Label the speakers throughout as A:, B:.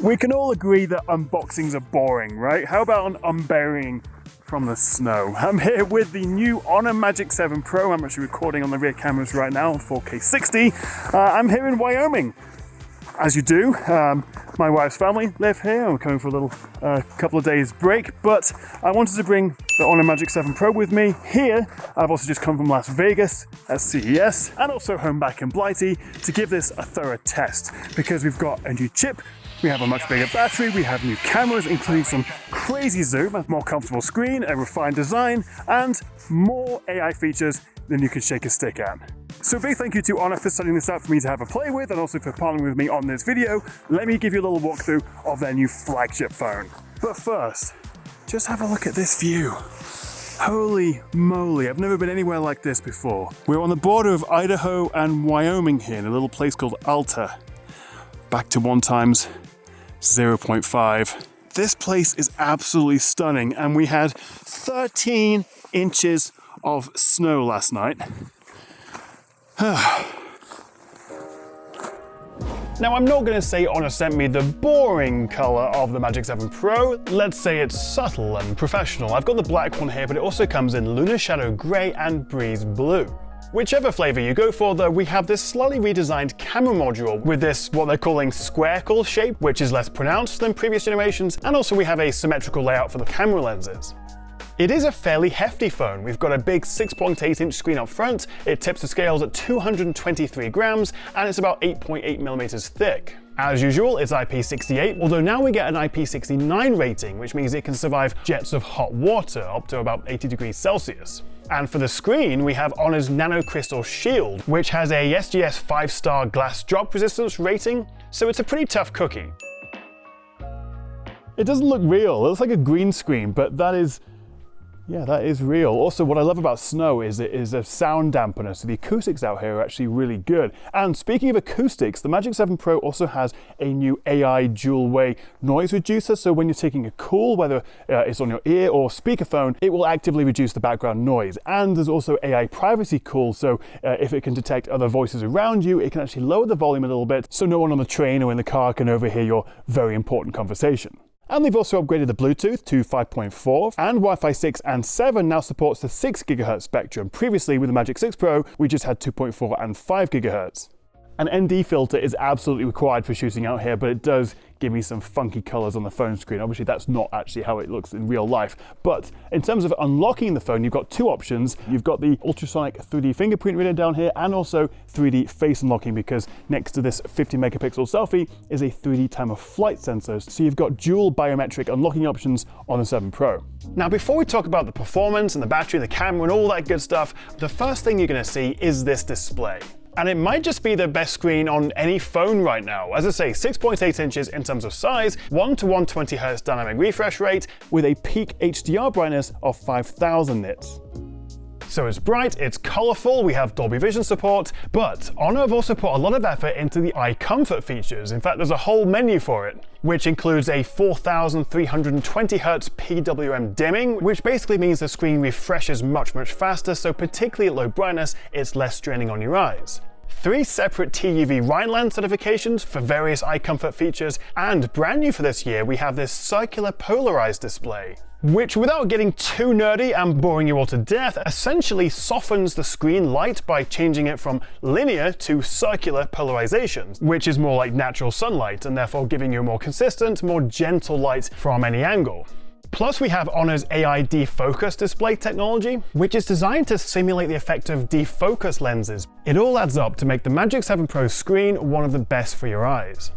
A: We can all agree that unboxings are boring, right? How about an unburying from the snow? I'm here with the new Honor Magic 7 Pro. I'm actually recording on the rear cameras right now on 4K 60. I'm here in Wyoming. As you do, my wife's family live here. I'm coming for a little couple of days break, but I wanted to bring the Honor Magic 7 Pro with me here. I've also just come from Las Vegas at CES and also home back in Blighty to give this a thorough test because we've got a new chip. We have a much bigger battery, we have new cameras, including some crazy zoom, a more comfortable screen, a refined design, and more AI features than you can shake a stick at. So big thank you to Honor for setting this up for me to have a play with and also for partnering with me on this video. Let me give you a little walkthrough of their new flagship phone. But first, just have a look at this view. Holy moly, I've never been anywhere like this before. We're on the border of Idaho and Wyoming here in a little place called Alta. Back to 1 times 0.5. This place is absolutely stunning and we had 13 inches of snow last night. Now I'm not going to say Honor sent me the boring colour of the Magic 7 Pro, let's say it's subtle and professional. I've got the black one here, but it also comes in Lunar Shadow Grey and Breeze Blue. Whichever flavour you go for though, we have this slightly redesigned camera module with this, what they're calling square-cle shape, which is less pronounced than previous generations, and also we have a symmetrical layout for the camera lenses. It is a fairly hefty phone. We've got a big 6.8-inch screen up front, it tips the scales at 223 grams, and it's about 8.8 millimeters thick. As usual, it's IP68, although now we get an IP69 rating, which means it can survive jets of hot water up to about 80 degrees Celsius. And for the screen, we have Honor's Nano Crystal Shield, which has a SGS 5-star glass drop resistance rating, so it's a pretty tough cookie. It doesn't look real, it looks like a green screen, but that is real. Also, what I love about snow is it is a sound dampener, so the acoustics out here are actually really good. And speaking of acoustics, the Magic 7 Pro also has a new AI dual-way noise reducer, so when you're taking a call, whether it's on your ear or speakerphone, it will actively reduce the background noise. And there's also AI privacy cool, so if it can detect other voices around you, it can actually lower the volume a little bit, so no one on the train or in the car can overhear your very important conversation. And they've also upgraded the Bluetooth to 5.4, and Wi-Fi 6 and 7 now supports the 6 GHz spectrum. Previously, with the Magic 6 Pro, we just had 2.4 and 5 GHz. An ND filter is absolutely required for shooting out here, but it does give me some funky colors on the phone screen. Obviously, that's not actually how it looks in real life. But in terms of unlocking the phone, you've got 2 options. You've got the ultrasonic 3D fingerprint reader down here, and also 3D face unlocking, because next to this 50 megapixel selfie is a 3D time of flight sensor. So you've got dual biometric unlocking options on the 7 Pro. Now, before we talk about the performance and the battery, the camera, and all that good stuff, the first thing you're going to see is this display. And it might just be the best screen on any phone right now. As I say, 6.8 inches in terms of size, 1 to 120 Hz dynamic refresh rate, with a peak HDR brightness of 5000 nits. So it's bright, it's colourful, we have Dolby Vision support, but Honor have also put a lot of effort into the eye comfort features. In fact, there's a whole menu for it, which includes a 4320 Hz PWM dimming, which basically means the screen refreshes much faster, so particularly at low brightness, it's less straining on your eyes. 3 separate TUV Rhineland certifications for various eye comfort features, and brand new for this year, we have this circular polarized display, which, without getting too nerdy and boring you all to death, essentially softens the screen light by changing it from linear to circular polarization, which is more like natural sunlight and therefore giving you a more consistent, more gentle light from any angle. Plus, we have Honor's AI defocus display technology, which is designed to simulate the effect of defocus lenses. It all adds up to make the Magic 7 Pro screen one of the best for your eyes.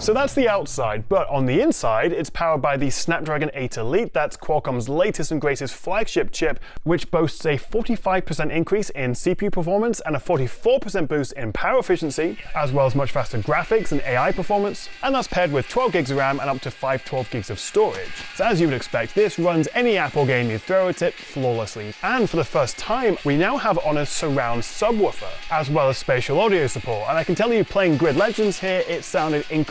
A: So that's the outside, but on the inside, it's powered by the Snapdragon 8 Elite. That's Qualcomm's latest and greatest flagship chip, which boasts a 45% increase in CPU performance and a 44% boost in power efficiency, as well as much faster graphics and AI performance. And that's paired with 12 gigs of RAM and up to 512 gigs of storage. So as you would expect, this runs any Apple game you throw at it flawlessly. And for the first time, we now have Honor's surround subwoofer, as well as spatial audio support. And I can tell you, playing Grid Legends here, it sounded incredible.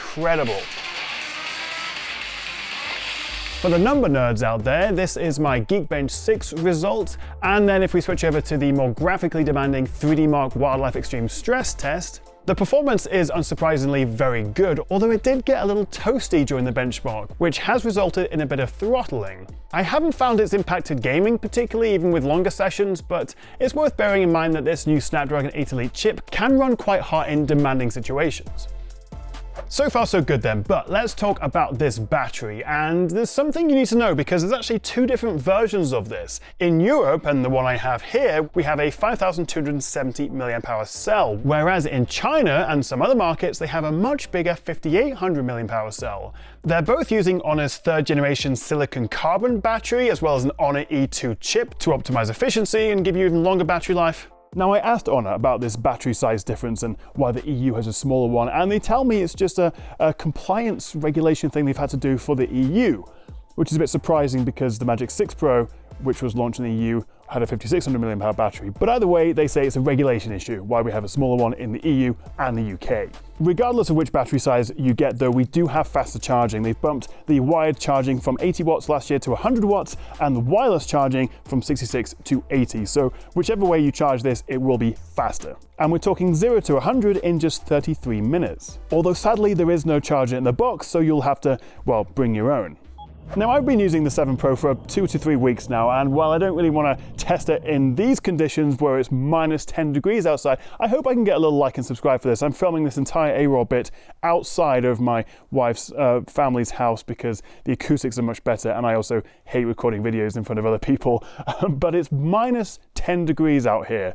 A: For the number nerds out there, this is my Geekbench 6 result, and then if we switch over to the more graphically demanding 3D Mark Wildlife Extreme stress test, The performance is unsurprisingly very good, although it did get a little toasty during the benchmark, which has resulted in a bit of throttling. I haven't found it's impacted gaming particularly, even with longer sessions, but it's worth bearing in mind that this new Snapdragon 8 Elite chip can run quite hot in demanding situations. So far so good then, but let's talk about this battery, and there's something you need to know because there's actually two different versions of this. In Europe, and the one I have here, we have a 5270 mAh cell, whereas in China and some other markets they have a much bigger 5800 mAh cell. They're both using Honor's 3rd generation silicon carbon battery as well as an Honor E2 chip to optimize efficiency and give you even longer battery life. Now, I asked Honor about this battery size difference and why the EU has a smaller one, and they tell me it's just a compliance regulation thing they've had to do for the EU, which is a bit surprising because the Magic 6 Pro, which was launched in the EU, had a 5600 mAh battery. But either way, they say it's a regulation issue, why we have a smaller one in the EU and the UK. Regardless of which battery size you get though, we do have faster charging. They've bumped the wired charging from 80 watts last year to 100 watts and the wireless charging from 66 to 80. So whichever way you charge this, it will be faster. And we're talking 0 to 100 in just 33 minutes. Although sadly there is no charger in the box, so you'll have to, well, bring your own. Now, I've been using the 7 Pro for 2 to 3 weeks now, and while I don't really want to test it in these conditions where it's minus 10 degrees outside, I hope I can get a little like and subscribe for this. I'm filming this entire A-roll bit outside of my wife's family's house because the acoustics are much better, and I also hate recording videos in front of other people. But it's minus 10 degrees out here.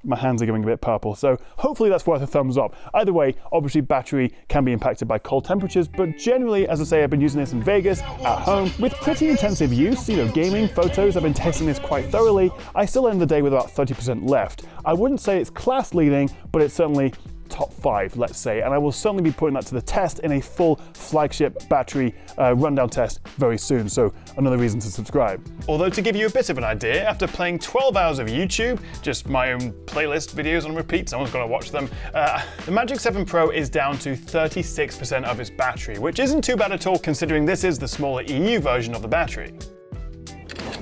A: My hands are going a bit purple, so hopefully that's worth a thumbs up. Either way, obviously battery can be impacted by cold temperatures, but generally, as I say, I've been using this in Vegas, at home, with pretty intensive use, gaming, photos, I've been testing this quite thoroughly. I still end the day with about 30% left. I wouldn't say it's class leading, but it's certainly top 5, let's say, and I will certainly be putting that to the test in a full flagship battery rundown test very soon, so another reason to subscribe. Although to give you a bit of an idea, after playing 12 hours of YouTube, just my own playlist videos on repeat, someone's got to watch them, the Magic 7 Pro is down to 36% of its battery, which isn't too bad at all considering this is the smaller EU version of the battery.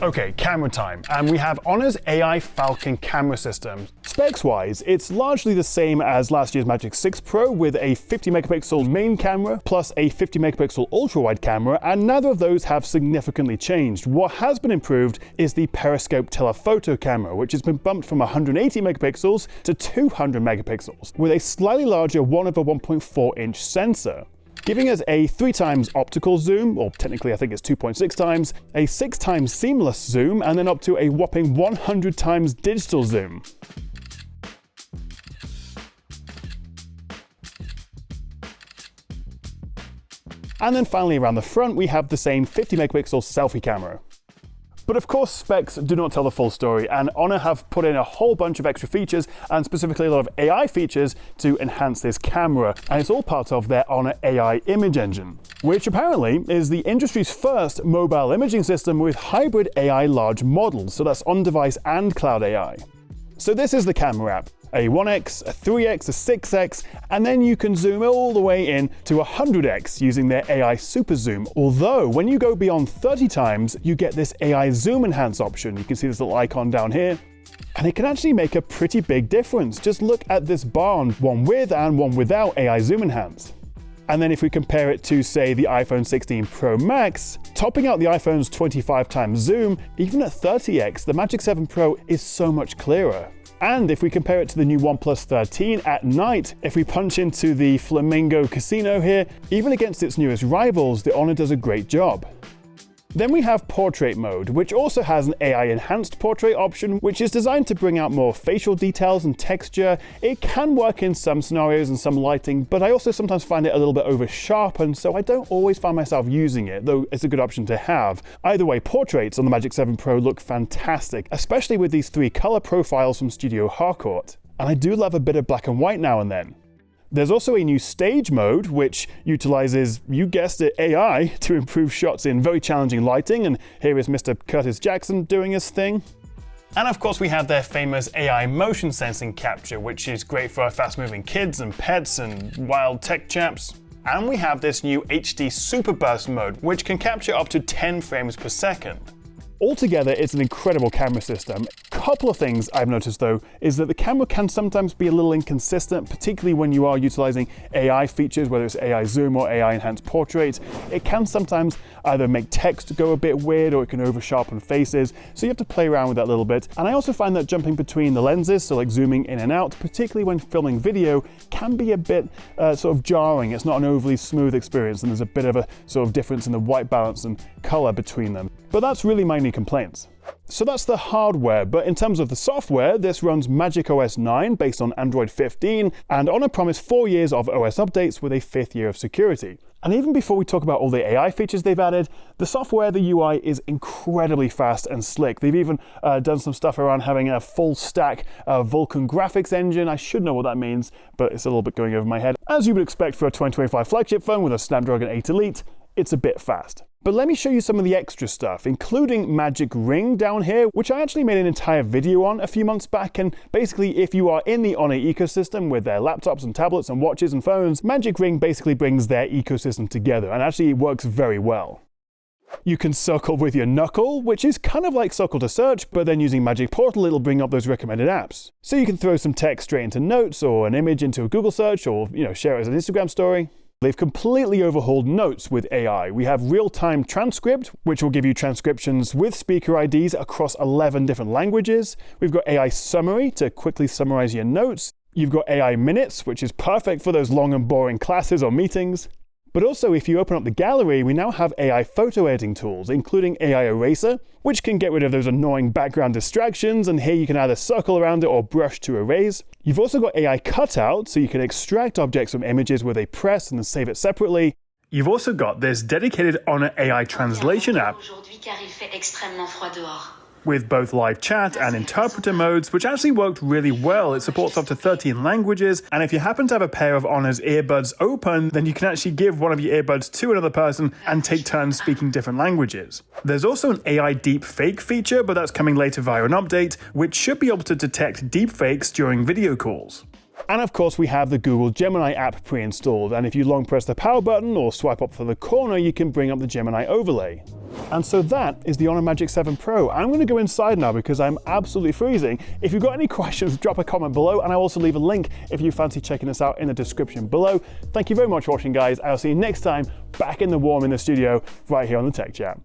A: Okay, camera time, and we have Honor's AI Falcon camera system. Specs-wise, it's largely the same as last year's Magic 6 Pro with a 50 megapixel main camera plus a 50 megapixel ultra-wide camera, and neither of those have significantly changed. What has been improved is the periscope telephoto camera, which has been bumped from 180 megapixels to 200 megapixels, with a slightly larger 1/1.4 inch sensor, giving us a 3 times optical zoom, or technically I think it's 2.6 times, a 6 times seamless zoom, and then up to a whopping 100 times digital zoom. And then finally around the front we have the same 50 megapixel selfie camera. But of course, specs do not tell the full story, and Honor have put in a whole bunch of extra features, and specifically a lot of AI features to enhance this camera, and it's all part of their Honor AI image engine, which apparently is the industry's first mobile imaging system with hybrid AI large models, so that's on-device and cloud AI. So this is the camera app. A 1x, a 3x, a 6x, and then you can zoom all the way in to 100x using their AI Super Zoom. Although, when you go beyond 30 times, you get this AI Zoom Enhance option. You can see this little icon down here, and it can actually make a pretty big difference. Just look at this bar, one with and one without AI Zoom Enhance. And then if we compare it to, say, the iPhone 16 Pro Max, topping out the iPhone's 25 times zoom, even at 30x, the Magic 7 Pro is so much clearer. And if we compare it to the new OnePlus 13 at night, if we punch into the Flamingo Casino here, even against its newest rivals, the Honor does a great job. Then we have Portrait Mode, which also has an AI-enhanced portrait option, which is designed to bring out more facial details and texture. It can work in some scenarios and some lighting, but I also sometimes find it a little bit over-sharpened, so I don't always find myself using it, though it's a good option to have. Either way, portraits on the Magic 7 Pro look fantastic, especially with these 3 color profiles from Studio Harcourt. And I do love a bit of black and white now and then. There's also a new stage mode, which utilizes, you guessed it, AI to improve shots in very challenging lighting, and here is Mr. Curtis Jackson doing his thing. And of course we have their famous AI motion sensing capture, which is great for our fast-moving kids and pets and wild tech chaps. And we have this new HD Super Burst mode, which can capture up to 10 frames per second. Altogether, it's an incredible camera system, couple of things I've noticed though is that the camera can sometimes be a little inconsistent, particularly when you are utilizing AI features, whether it's AI zoom or AI enhanced portrait. It can sometimes either make text go a bit weird or it can over sharpen faces, so you have to play around with that a little bit. And I also find that jumping between the lenses, so like zooming in and out, particularly when filming video, can be a bit sort of jarring. It's not an overly smooth experience, and there's a bit of a sort of difference in the white balance and color between them. But that's really my only complaints. So that's the hardware, but in terms of the software, this runs macOS 9 based on Android 15, and Honor promised 4 years of OS updates with a 5th year of security. And even before we talk about all the AI features they've added, the software, the UI is incredibly fast and slick. They've even done some stuff around having a full stack Vulkan graphics engine. I should know what that means, but it's a little bit going over my head. As you would expect for a 2025 flagship phone with a Snapdragon 8 Elite, it's a bit fast. But let me show you some of the extra stuff, including Magic Ring down here, which I actually made an entire video on a few months back. And basically, if you are in the Honor ecosystem with their laptops and tablets and watches and phones, Magic Ring basically brings their ecosystem together, and actually it works very well. You can circle with your knuckle, which is kind of like Circle to Search, but then using Magic Portal, it'll bring up those recommended apps. So you can throw some text straight into Notes or an image into a Google search, or share it as an Instagram story. They've completely overhauled Notes with AI. We have real-time transcript, which will give you transcriptions with speaker IDs across 11 different languages. We've got AI Summary to quickly summarize your notes. You've got AI Minutes, which is perfect for those long and boring classes or meetings. But also, if you open up the gallery, we now have AI photo editing tools, including AI Eraser, which can get rid of those annoying background distractions, and here you can either circle around it or brush to erase. You've also got AI Cutout, so you can extract objects from images with a press and then save it separately. You've also got this dedicated Honor AI translation app with both live chat and interpreter modes, which actually worked really well. It supports up to 13 languages, and if you happen to have a pair of Honor's earbuds open, then you can actually give one of your earbuds to another person and take turns speaking different languages. There's also an AI deepfake feature, but that's coming later via an update, which should be able to detect deepfakes during video calls. And of course, we have the Google Gemini app pre-installed, and if you long press the power button or swipe up for the corner, you can bring up the Gemini overlay. And so that is the Honor Magic 7 Pro. I'm going to go inside now because I'm absolutely freezing. If you've got any questions, drop a comment below, and I'll also leave a link if you fancy checking this out in the description below. Thank you very much for watching, guys. I'll see you next time back in the warm in the studio right here on the Tech Chat.